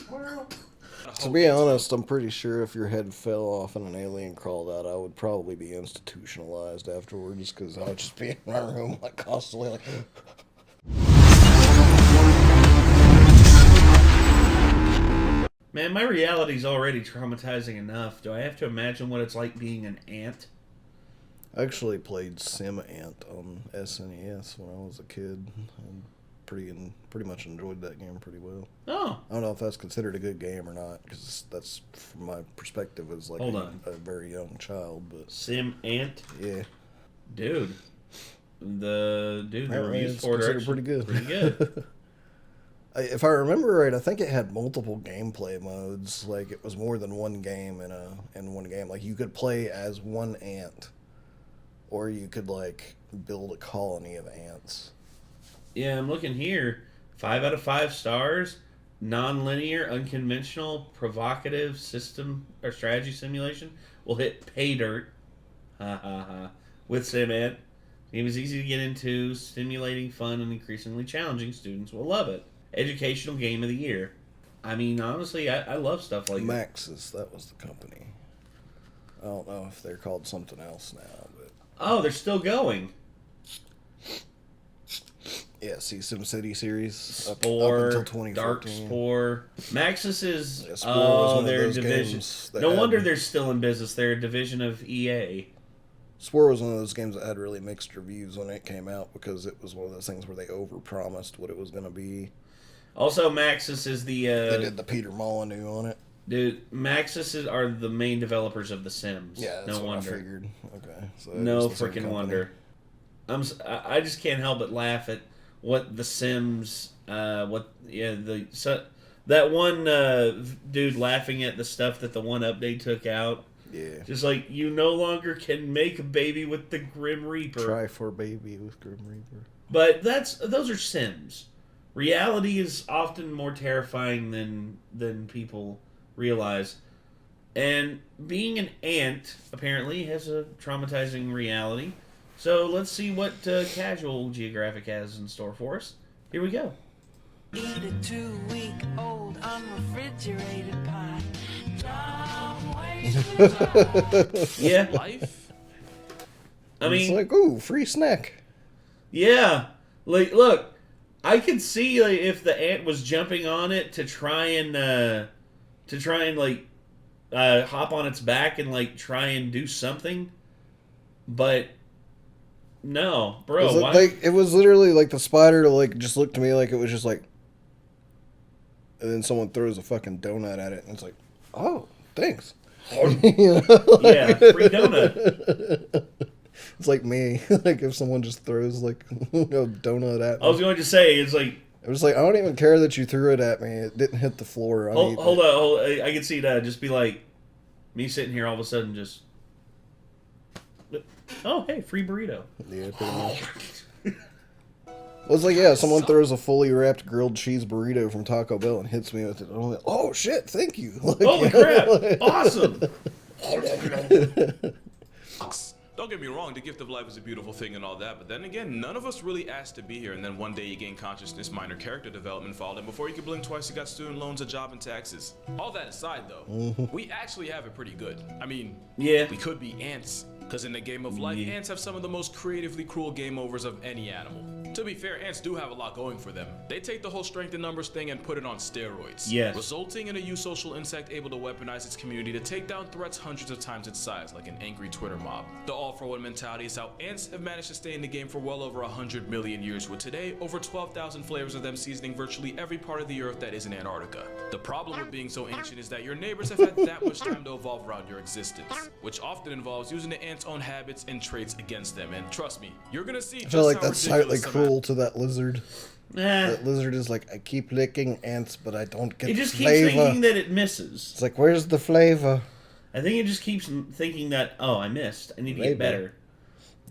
squirrel. To be honest, I'm pretty sure if your head fell off and an alien crawled out, I would probably be institutionalized afterwards, because I would just be in my room like constantly like... Man, my reality's already traumatizing enough. Do I have to imagine what it's like being an ant? I actually played Sim Ant on SNES when I was a kid. Pretty much enjoyed that game pretty well. Oh. I don't know if that's considered a good game or not, because that's, from my perspective, as like a very young child. But Sim Ant? Yeah. Dude. The reviews for it are pretty good. Pretty good. If I remember right, I think it had multiple gameplay modes. Like, it was more than one game in one game. Like, you could play as one ant, or you could, like, build a colony of ants. Yeah, I'm looking here. 5 out of 5 stars. Non-linear, unconventional, provocative system or strategy simulation. Will hit pay dirt. Ha ha ha. With Sim Ant. The game is easy to get into, stimulating, fun, and increasingly challenging. Students will love it. Educational game of the year. I mean, honestly, I love stuff like Maxis, that was the company. I don't know if they're called something else now, but... Oh, they're still going. Yeah, see, SimCity series Spore, up until 2014. Dark Spore. Maxis is Spore was one of their those division. No wonder they're still in business. They're a division of EA. Spore was one of those games that had really mixed reviews when it came out, because it was one of those things where they overpromised what it was going to be. Also, Maxis is the... they did the Peter Molyneux on it. Dude, Maxis are the main developers of The Sims. Yeah, that's no what wonder. I figured. Okay. So no freaking wonder. I just can't help but laugh at what The Sims... that one dude laughing at the stuff that the one update took out. Yeah. Just like, you no longer can make a baby with the Grim Reaper. Try for baby with Grim Reaper. But those are Sims. Reality is often more terrifying than people realize. And being an ant, apparently, has a traumatizing reality. So let's see what Casual Geographic has in store for us. Here we go. Eat a 2-week-old unrefrigerated pie. Yeah. Life? I mean... It's like, ooh, free snack. Yeah. Like, look, I could see like, if the ant was jumping on it to try and hop on its back and, like, try and do something. But... No, bro. It was literally like the spider, like, just looked to me like it was just like, and then someone throws a fucking donut at it, and it's like, oh, thanks. Yeah, free donut. It's like me, like if someone just throws like a donut at me. I was going to say, it's like, it was like, I don't even care that you threw it at me. It didn't hit the floor. Hold on. I can see that. Just be like me sitting here all of a sudden just. Oh, hey, free burrito. Yeah, pretty much. Well, it's like, yeah, someone throws a fully wrapped grilled cheese burrito from Taco Bell and hits me with it. I'm like, oh, shit, thank you. Like, holy crap. Awesome. Don't get me wrong, the gift of life is a beautiful thing and all that, but then again, none of us really asked to be here, and then one day you gain consciousness, minor character development followed, and before you could blink twice, you got student loans, a job, and taxes. All that aside, though, we actually have it pretty good. I mean, yeah, we could be ants. Because in the game of life, ants have some of the most creatively cruel game overs of any animal. To be fair, ants do have a lot going for them. They take the whole strength in numbers thing and put it on steroids. Yes. Resulting in a eusocial insect able to weaponize its community to take down threats hundreds of times its size, like an angry Twitter mob. The all-for-one mentality is how ants have managed to stay in the game for well over 100 million years, with today over 12,000 flavors of them seasoning virtually every part of the earth that isn't Antarctica. The problem with being so ancient is that your neighbors have had that much time to evolve around your existence, which often involves using the ants' own habits and traits against them. And trust me, you're gonna see. I feel like that's slightly cruel to that lizard. Nah. That lizard is like, I keep licking ants, but I don't get the flavor. It just keeps thinking that it misses. It's like, where's the flavor? I think it just keeps thinking that, oh, I missed. I need to get better.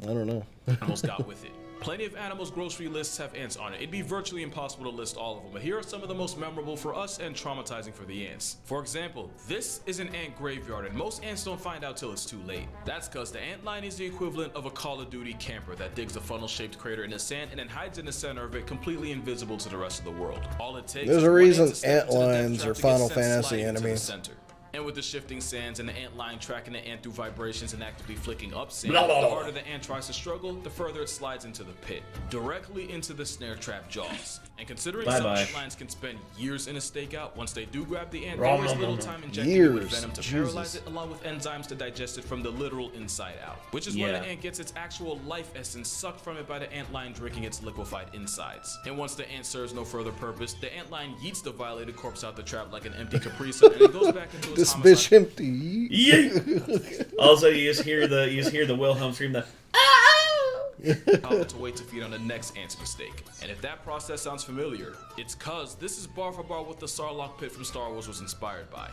I don't know. Almost got with it. Plenty of animals' grocery lists have ants on it. It'd be virtually impossible to list all of them, but here are some of the most memorable for us and traumatizing for the ants. For example, this is an ant graveyard, and most ants don't find out till it's too late. That's because the ant line is the equivalent of a Call of Duty camper that digs a funnel-shaped crater in the sand and then hides in the center of it, completely invisible to the rest of the world. All it takes There's is a one reason ant to step ant into the death lines trap are to get Final sent Fantasy sliding into the enemies. center. And with the shifting sands and the ant line tracking the ant through vibrations and actively flicking up sand, Blah, blah, the blah. harder the ant tries to struggle, the further it slides into the pit, directly into the snare trap jaws. And considering some Bye-bye. ant lines can spend years in a stakeout, once they do grab the ant, Rom, there is nom, little nom, time nom. injecting it with Years. venom to Jesus. paralyze it, along with enzymes to digest it from the literal inside out. Which is when Yeah. the ant gets its actual life essence sucked from it by the ant line drinking its liquefied insides. And once the ant serves no further purpose, the ant line yeets the violated corpse out the trap like an empty Capri Sun, and it goes back into its This homicide. bitch empty. Yeah. Also, you just hear the Wilhelm scream. To wait to feed on the next ant's mistake. And if that process sounds familiar, it's cause this is bar for bar what the Sarlacc pit from Star Wars was inspired by.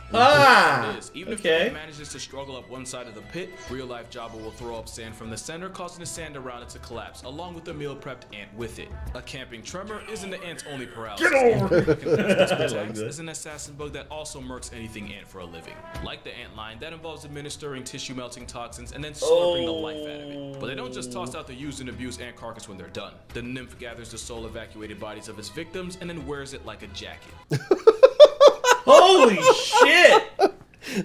It is. Even if the okay. ant manages to struggle up one side of the pit, real life Jabba will throw up sand from the center, causing the sand around it to collapse, along with the meal prepped ant with it. A camping tremor isn't the ant's only paralysis. Get over it. This like that. is an assassin bug that also murks anything ant for a living. Like the ant line, that involves administering tissue melting toxins and then slurping the life out of it. But they don't just toss out the used and abused ant carcass when they're done. The nymph gathers the soul evacuated bodies of its victims and then wears it like a jacket. Holy shit!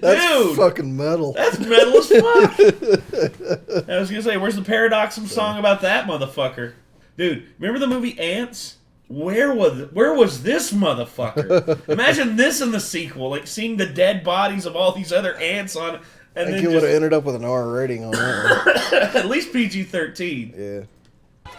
That's Dude, fucking metal. that's metal as fuck. I was gonna say, where's the Paradoxum song about that motherfucker? Dude, remember the movie Ants? Where was this motherfucker? Imagine this in the sequel, like seeing the dead bodies of all these other ants on, and I think then you would have just, ended up with an R rating on that at least PG-13. one. Yeah.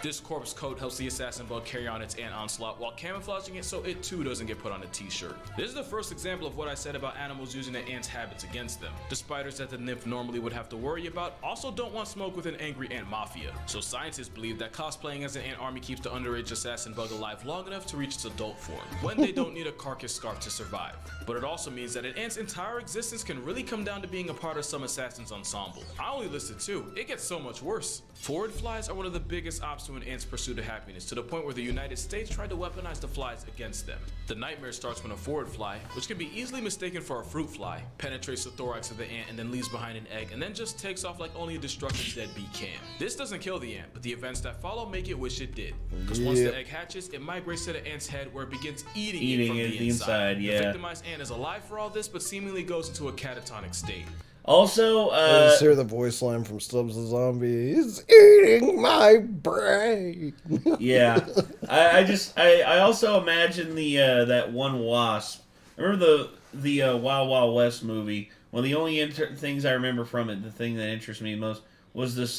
This corpse coat helps the assassin bug carry on its ant onslaught while camouflaging it so it too doesn't get put on a t-shirt. This is the first example of what I said about animals using the ant's habits against them. The spiders that the nymph normally would have to worry about also don't want smoke with an angry ant mafia. So scientists believe that cosplaying as an ant army keeps the underage assassin bug alive long enough to reach its adult form, when they don't need a carcass scarf to survive. But it also means that an ant's entire existence can really come down to being a part of some assassin's ensemble. I only listed two. It gets so much worse. Forward flies are one of the biggest obstacles to an ant's pursuit of happiness, to the point where the United States tried to weaponize the flies against them. The nightmare starts when a forward fly, which can be easily mistaken for a fruit fly, penetrates the thorax of the ant and then leaves behind an egg and then just takes off like only a destructive deadbeat can. This doesn't kill the ant, but the events that follow make it wish it did. Because once the egg hatches, it migrates to the ant's head where it begins eating it from the inside. Yeah. The victimized ant is alive for all this, but seemingly goes into a catatonic state. Also, I just hear the voice line from Stubbs the Zombie. He's eating my brain. yeah, I also imagine the that one wasp. Remember the Wild Wild West movie? One of the only things I remember from it, the thing that interests me most, was this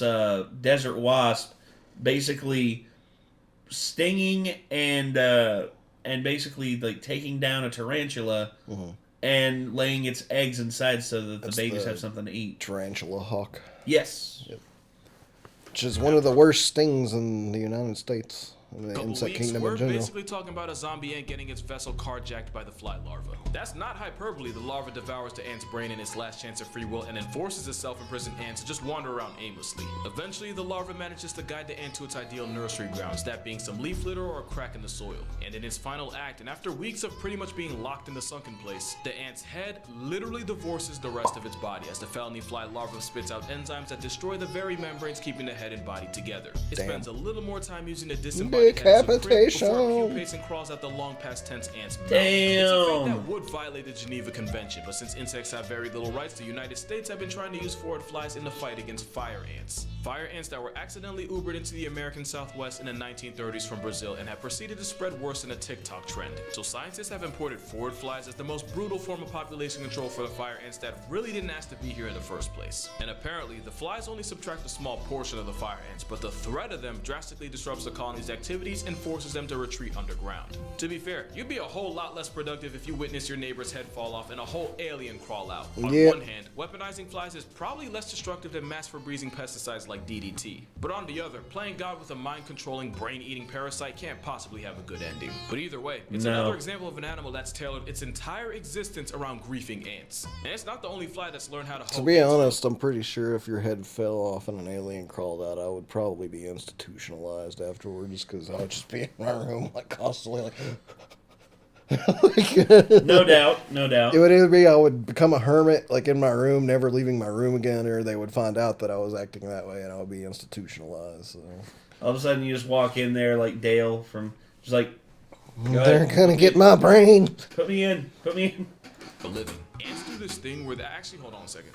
desert wasp, basically stinging and basically like taking down a tarantula. Mm-hmm. And laying its eggs inside so that That's the babies the have something to eat. Tarantula hawk. Yes. Yep. Which is one of the worst stings in the United States. In the insect kingdom we're in general. basically talking about a zombie ant getting its vessel carjacked by the fly larva. That's not hyperbole. The larva devours the ant's brain in its last chance of free will and then forces its self-imprisoned ant to just wander around aimlessly. Eventually, the larva manages to guide the ant to its ideal nursery grounds, that being some leaf litter or a crack in the soil. And in its final act, and after weeks of pretty much being locked in the sunken place, the ant's head literally divorces the rest of its body as the felony fly larva spits out enzymes that destroy the very membranes keeping the head and body together. It spends a little more time using the disembodied head as a crick Decapitation. before it pupates and crawls out the long past tense ant's mouth. Damn. It's a fate that would violate the Geneva Convention, but since insects have very little rights, the United States have been trying to use forward flies in the fight against fire ants. Fire ants that were accidentally Ubered into the American Southwest in the 1930s from Brazil and have proceeded to spread worse in a TikTok trend. So scientists have imported forward flies as the most brutal form of population control for the fire ants that really didn't ask to be here in the first place. And apparently, the flies only subtract a small portion of the fire ants, but the threat of them drastically disrupts the colony's activity activities and forces them to retreat underground. To be fair, you'd be a whole lot less productive if you witnessed your neighbor's head fall off and a whole alien crawl out. On one hand, weaponizing flies is probably less destructive than mass for-breezing pesticides like DDT. But on the other, playing God with a mind-controlling, brain-eating parasite can't possibly have a good ending. But either way, it's another example of an animal that's tailored its entire existence around griefing ants. And it's not the only fly that's learned how to To be honest, I'm pretty sure if your head fell off and an alien crawled out, I would probably be institutionalized afterwards, because I would just be in my room like constantly like... No doubt. It would either be I would become a hermit, like in my room, never leaving my room again, or they would find out that I was acting that way and I would be institutionalized. So. All of a sudden, you just walk in there like Dale from, just like, they're gonna get my brain. Put me in. For living. Ants do this thing where they actually, hold on a second.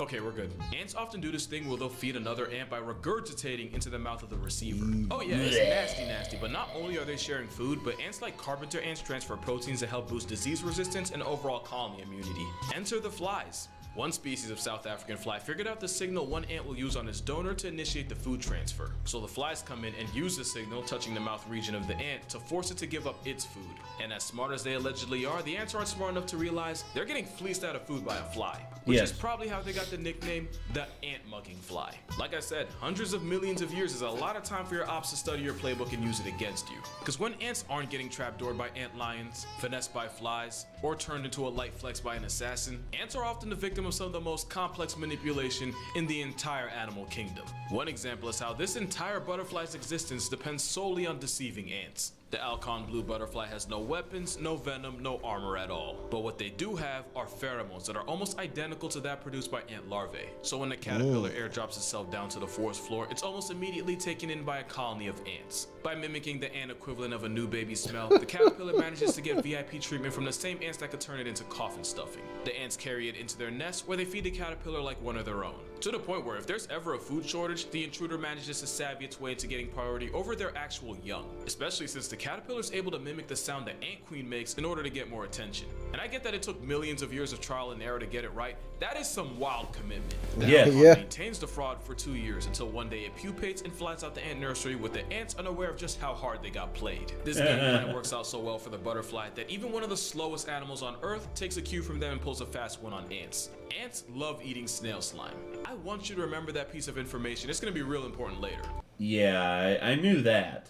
Okay, we're good. Ants often do this thing where they'll feed another ant by regurgitating into the mouth of the receiver. Oh yeah, it's nasty, but not only are they sharing food, but ants like carpenter ants transfer proteins to help boost disease resistance and overall colony immunity. Enter the flies. One species of South African fly figured out the signal one ant will use on its donor to initiate the food transfer. So the flies come in and use the signal touching the mouth region of the ant to force it to give up its food. And as smart as they allegedly are, the ants aren't smart enough to realize they're getting fleeced out of food by a fly. Which is probably how they got the nickname, the ant-mugging fly. Like I said, hundreds of millions of years is a lot of time for your ops to study your playbook and use it against you. Because when ants aren't getting trapdoored by ant lions, finessed by flies, or turned into a light flex by an assassin, ants are often the victim of some of the most complex manipulation in the entire animal kingdom. One example is how this entire butterfly's existence depends solely on deceiving ants. The Alcon blue butterfly has no weapons, no venom, no armor at all. But what they do have are pheromones that are almost identical to that produced by ant larvae. So when the caterpillar airdrops itself down to the forest floor, it's almost immediately taken in by a colony of ants. By mimicking the ant equivalent of a new baby smell, the caterpillar manages to get VIP treatment from the same ants that could turn it into coffin stuffing. The ants carry it into their nest where they feed the caterpillar like one of their own. To the point where if there's ever a food shortage, the intruder manages to savvy its way into getting priority over their actual young. Especially since the caterpillar is able to mimic the sound the ant queen makes in order to get more attention. And I get that it took millions of years of trial and error to get it right. That is some wild commitment. The Alcon maintains the fraud for 2 years until one day it pupates and flies out the ant nursery with the ants unaware of just how hard they got played. This game plan works out so well for the butterfly that even one of the slowest animals on Earth takes a cue from them and pulls a fast one on ants. Ants love eating snail slime. I want you to remember that piece of information. It's going to be real important later. Yeah, I knew that.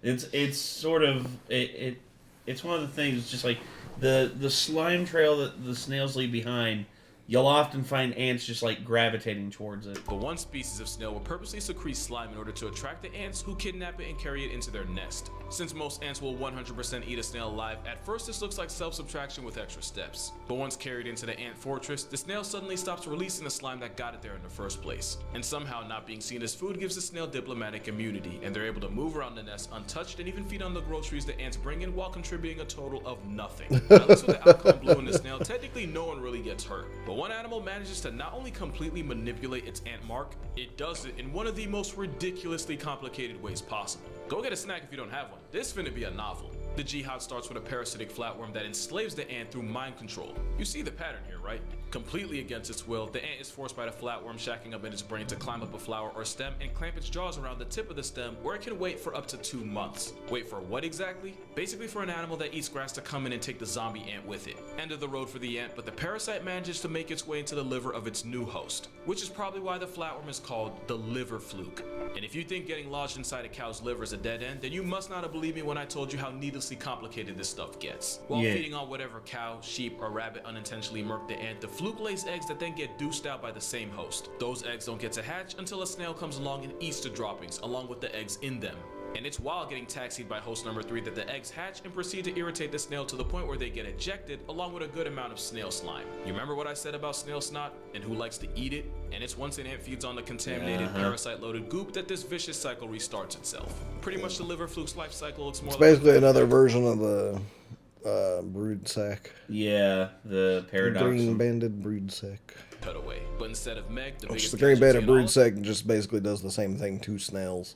It's sort of it's one of the things, just like the slime trail that the snails leave behind. You'll often find ants just like gravitating towards it. But one species of snail will purposely secrete slime in order to attract the ants who kidnap it and carry it into their nest. Since most ants will 100% eat a snail alive, at first this looks like self-subtraction with extra steps. But once carried into the ant fortress, the snail suddenly stops releasing the slime that got it there in the first place. And somehow not being seen as food gives the snail diplomatic immunity, and they're able to move around the nest untouched and even feed on the groceries the ants bring in while contributing a total of nothing. At least with the Alcon blue and the snail, technically no one really gets hurt. But one animal manages to not only completely manipulate its ant mark, it does it in one of the most ridiculously complicated ways possible. Go get a snack if you don't have one. This finna be a novel. The jihad starts with a parasitic flatworm that enslaves the ant through mind control. You see the pattern here, right? Completely against its will, the ant is forced by the flatworm shacking up in its brain to climb up a flower or stem and clamp its jaws around the tip of the stem, where it can wait for up to 2 months. Wait for what exactly? Basically for an animal that eats grass to come in and take the zombie ant with it. End of the road for the ant, but the parasite manages to make its way into the liver of its new host, which is probably why the flatworm is called the liver fluke. And if you think getting lodged inside a cow's liver is a dead end, then you must not have believed me when I told you how needlessly complicated this stuff gets. While feeding on whatever cow, sheep, or rabbit unintentionally murked the ant, the fluke lays eggs that then get deuced out by the same host. Those eggs don't get to hatch until a snail comes along and eats the droppings along with the eggs in them. And it's while getting taxied by host number 3 that the eggs hatch and proceed to irritate the snail to the point where they get ejected along with a good amount of snail slime. You remember what I said about snail snot and who likes to eat it? And it's once an ant feeds on the contaminated parasite-loaded goop that this vicious cycle restarts itself. Pretty much the liver fluke's life cycle looks more it's like basically another version of the brood sack. Yeah, the paradox. Green-banded brood sack. cut away. But instead of Meg, the biggest the green-banded brood sack just basically does the same thing to snails.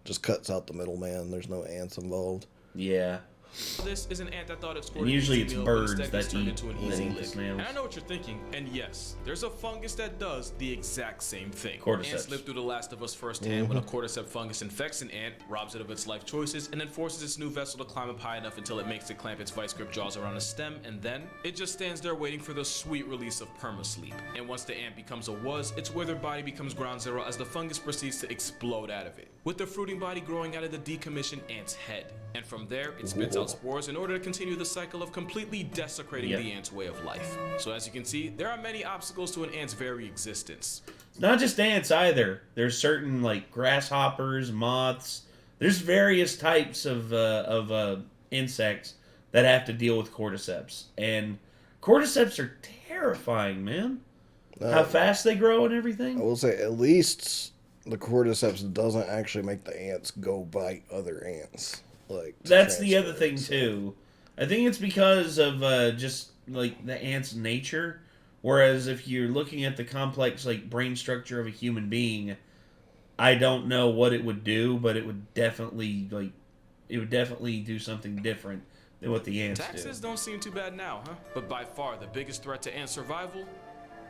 Just cuts out the middleman. There's no ants involved. Yeah. This is an ant that thought it scored And usually an it's easy meal, but birds instead that gets turned eat into an that easy eat the lick. snails. And I know what you're thinking, and yes, there's a fungus that does the exact same thing. Cordyceps. Ants live through The Last of Us firsthand when a cordyceps fungus infects an ant, robs it of its life choices, and then forces its new vessel to climb up high enough until it makes it clamp its vice grip jaws around a stem, and then it just stands there waiting for the sweet release of perma-sleep. And once the ant becomes a was, its withered body becomes ground zero as the fungus proceeds to explode out of it, with the fruiting body growing out of the decommissioned ant's head. And from there, it spits out spores in order to continue the cycle of completely desecrating the ant's way of life. So as you can see, there are many obstacles to an ant's very existence. It's not just ants either. There's certain like grasshoppers, moths. There's various types of insects that have to deal with cordyceps, and cordyceps are terrifying, man. How fast they grow and everything. I will say, at least the cordyceps doesn't actually make the ants go bite other ants. Like That's the other thing too. I think it's because of just like the ant's nature. Whereas if you're looking at the complex like brain structure of a human being, I don't know what it would do, but it would definitely do something different than what the ants Taxes do. don't seem too bad now, huh? But by far the biggest threat to ant survival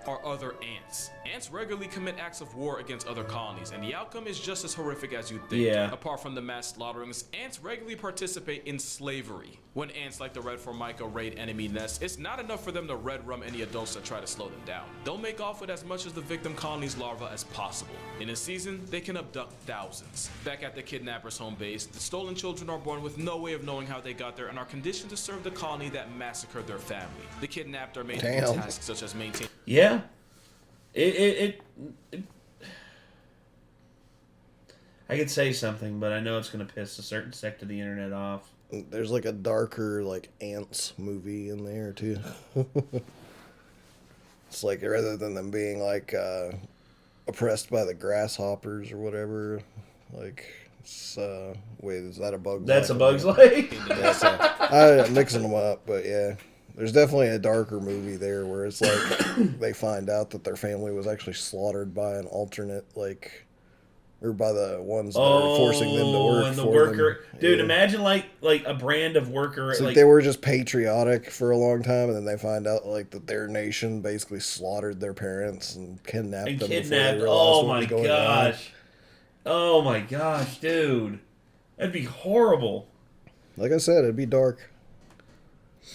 are other ants. Ants regularly commit acts of war against other colonies, and the outcome is just as horrific as you'd think. Yeah. Apart from the mass slaughterings, ants regularly participate in slavery. When ants like the red formica raid enemy nests, it's not enough for them to red rum any adults that try to slow them down. They'll make off with as much of the victim colony's larvae as possible. In a season, they can abduct thousands. Back at the kidnapper's home base, the stolen children are born with no way of knowing how they got there and are conditioned to serve the colony that massacred their family. The kidnapped are made to do tasks such as maintain. Yeah. It I could say something, but I know it's going to piss a certain sect of the internet off. There's like a darker like ants movie in there too. It's like rather than them being like oppressed by the grasshoppers or whatever, like it's wait, is that a bug? That's a Bug's Life. Yeah, so I'm mixing them up, but yeah. There's definitely a darker movie there where it's like they find out that their family was actually slaughtered by an alternate, like, or by the ones that are forcing them to work. And the for worker, them. dude, Yeah. imagine like a brand of worker. It's like like they were just patriotic for a long time, and then they find out like that their nation basically slaughtered their parents and kidnapped them. Before they realized Oh what my was going gosh! Oh my gosh, dude, that'd be horrible. on. Like I said, it'd be dark.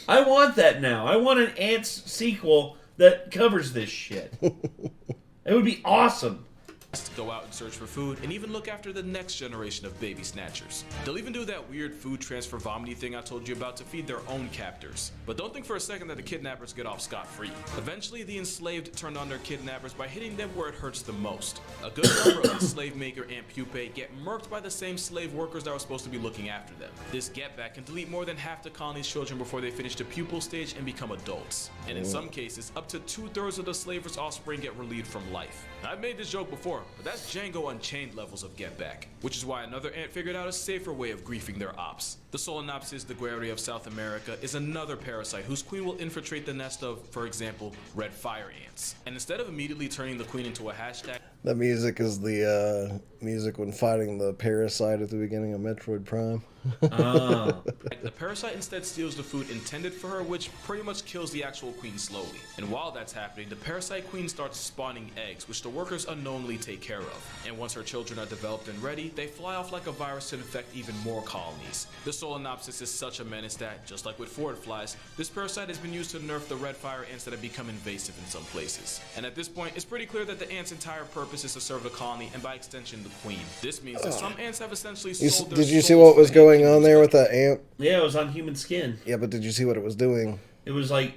I want that now. I want an Ants sequel that covers this shit. It would be awesome. To go out and search for food and even look after the next generation of baby snatchers. They'll even do that weird food transfer vomiting thing I told you about to feed their own captors. But don't think for a second that the kidnappers get off scot-free. Eventually, the enslaved turn on their kidnappers by hitting them where it hurts the most. A good number of the slave maker ant pupae get murked by the same slave workers that were supposed to be looking after them. This get-back can delete more than half the colony's children before they finish the pupal stage and become adults. And in some cases, up to 2/3 of the slavers' offspring get relieved from life. I've made this joke before, but that's Django Unchained levels of get back, which is why another ant figured out a safer way of griefing their ops. The Solenopsis daguerreae of South America is another parasite whose queen will infiltrate the nest of, for example, red fire ants. And instead of immediately turning the queen into a hashtag, That music is the music when fighting the parasite at the beginning of Metroid Prime. the parasite instead steals the food intended for her, which pretty much kills the actual queen slowly. And while that's happening, the parasite queen starts spawning eggs, which the workers unknowingly take care of. And once her children are developed and ready, they fly off like a virus to infect even more colonies. The Solenopsis is such a menace that, just like with forward flies, this parasite has been used to nerf the red fire ants that have become invasive in some places. And at this point, it's pretty clear that the ants' entire purpose is to serve the colony and by extension the queen. This means that some ants have essentially sold their Did you see souls what was to the going on there with that ant? Yeah, it was on human skin. Yeah, but did you see what it was doing? It was like,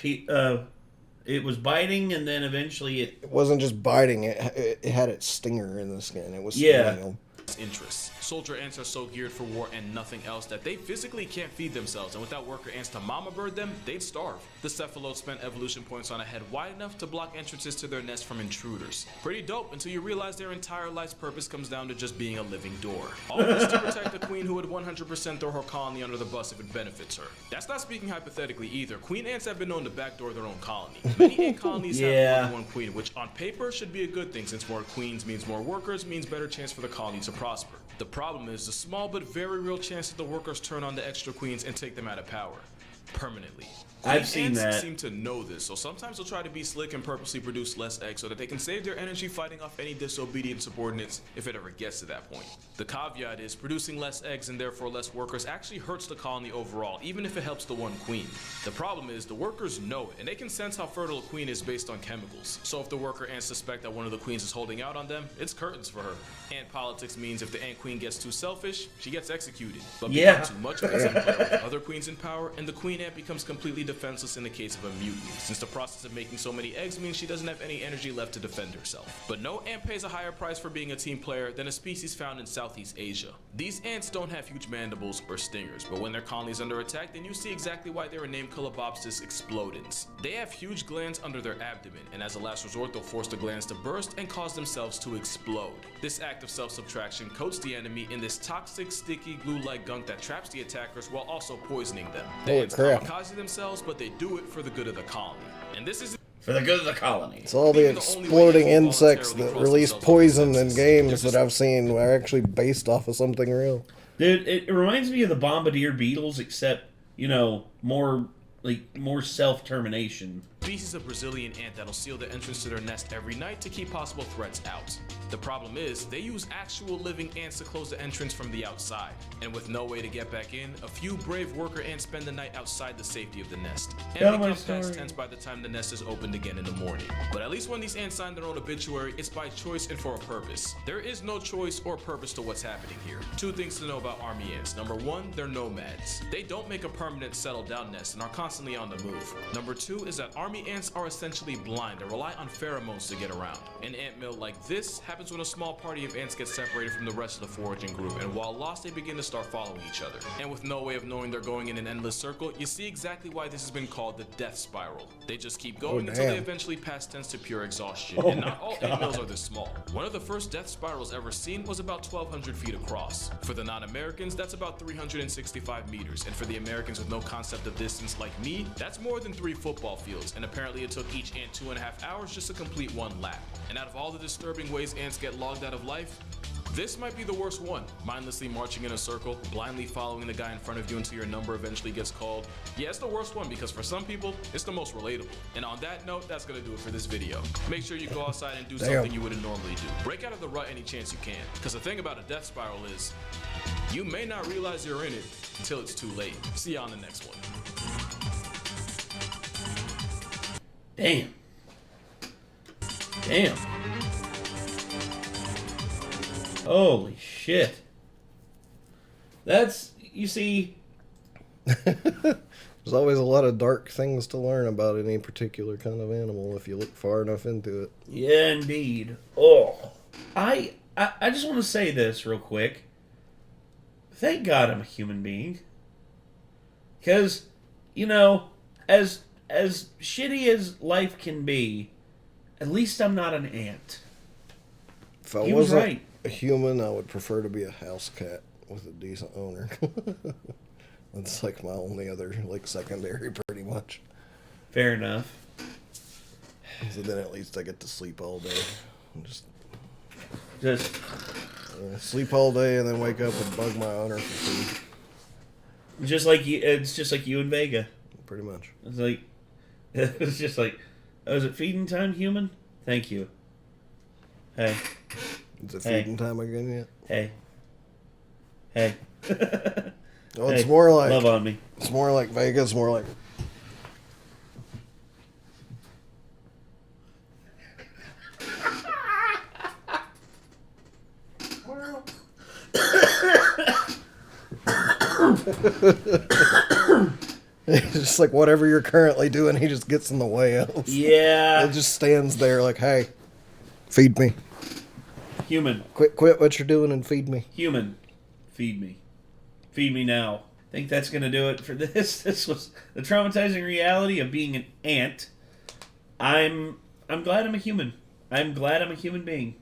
it was biting, and then eventually It wasn't just biting; it had its stinger in the skin. It was Yeah. stinging them. interests. Soldier ants are so geared for war and nothing else that they physically can't feed themselves, and without worker ants to mama bird them, they'd starve. The cephalotes spent evolution points on a head wide enough to block entrances to their nest from intruders. Pretty dope until you realize their entire life's purpose comes down to just being a living door. All this to protect the queen who would 100% throw her colony under the bus if it benefits her. That's not speaking hypothetically either. Queen ants have been known to backdoor their own colony. Many ant colonies have more than one queen, which on paper should be a good thing since more queens means more workers, means better chance for the colony to prosper. The problem is the small but very real chance that the workers turn on the extra queens and take them out of power. Permanently. I've seen ants that. seem to know this, so sometimes they'll try to be slick and purposely produce less eggs so that they can save their energy fighting off any disobedient subordinates if it ever gets to that point. The caveat is producing less eggs and therefore less workers actually hurts the colony overall, even if it helps the one queen. The problem is the workers know it, and they can sense how fertile a queen is based on chemicals. So if the worker ants suspect that one of the queens is holding out on them, it's curtains for her. Ant politics means if the ant queen gets too selfish, she gets executed. But becomes too much of a team player with other queens in power, and the queen ant becomes completely defenseless in the case of a mutiny, since the process of making so many eggs means she doesn't have any energy left to defend herself. But no ant pays a higher price for being a team player than a species found in Southeast Asia. These ants don't have huge mandibles or stingers, but when their colony is under attack, then you see exactly why they were named Colobopsis explodens. They have huge glands under their abdomen, and as a last resort, they'll force the glands to burst and cause themselves to explode. This act of self-subtraction coats the enemy in this toxic, sticky, glue-like gunk that traps the attackers while also poisoning them. The ants kamikaze themselves, but they do it for the good of the colony. And this is For the good of the colony. It's all the exploding insects that release poison in games that I've seen are actually based off of something real. Dude, it reminds me of the bombardier beetles, except, more self-termination. Species of Brazilian ant that'll seal the entrance to their nest every night to keep possible threats out. The problem is, they use actual living ants to close the entrance from the outside. And with no way to get back in, a few brave worker ants spend the night outside the safety of the nest. And become past tense by the time the nest is opened again in the morning. But at least when these ants sign their own obituary, it's by choice and for a purpose. There is no choice or purpose to what's happening here. Two things to know about army ants. Number one, they're nomads. They don't make a permanent settled down nest and are constantly on the move. Number two is that army ants are essentially blind and rely on pheromones to get around. An ant mill like this happens when a small party of ants gets separated from the rest of the foraging group, and while lost, they begin to start following each other. And with no way of knowing they're going in an endless circle, you see exactly why this has been called the death spiral. They just keep going until they eventually pass tense to pure exhaustion. And not all ant mills are this small. One of the first death spirals ever seen was about 1,200 feet across. For the non-Americans, that's about 365 meters, and for the Americans with no concept of distance like me, that's more than 3 football fields, and apparently it took each ant 2.5 hours just to complete one lap. And out of all the disturbing ways ants get logged out of life, this might be the worst one. Mindlessly marching in a circle, blindly following the guy in front of you until your number eventually gets called. Yeah, it's the worst one because for some people, it's the most relatable. And on that note, that's gonna do it for this video. Make sure you go outside and do something you wouldn't normally do. Break out of the rut any chance you can. Because the thing about a death spiral is, you may not realize you're in it until it's too late. See you on the next one. Damn. Damn. Holy shit. That's, you see... There's always a lot of dark things to learn about any particular kind of animal if you look far enough into it. Yeah, indeed. Oh. I just want to say this real quick. Thank God I'm a human being. Because, as shitty as life can be, at least I'm not an ant. If I wasn't a human, I would prefer to be a house cat with a decent owner. That's like my only other secondary pretty much. Fair enough. So then at least I get to sleep all day. Just sleep all day and then wake up and bug my owner for food. Just like you, it's just like you and Vega. Pretty much. It's just like, oh, is it feeding time, human? Thank you. Hey. Is it feeding time again yet? Hey. Oh, it's more like love on me. It's more like Vegas. More like. It's just like whatever you're currently doing, he just gets in the way of. Yeah. It just stands there like, hey, feed me. Human. Quit what you're doing and feed me. Human. Feed me. Feed me now. I think that's going to do it for this. This was the traumatizing reality of being an ant. I'm glad I'm a human. I'm glad I'm a human being.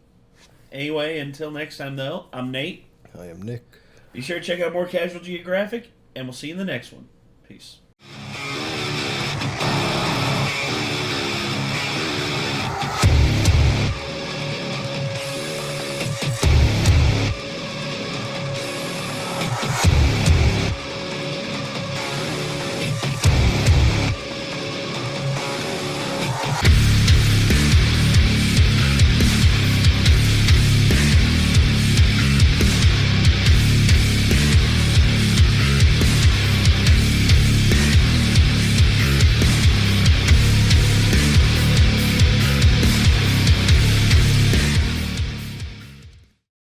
Anyway, until next time, though, I'm Nate. I am Nick. Be sure to check out more Casual Geographic, and we'll see you in the next one. Peace.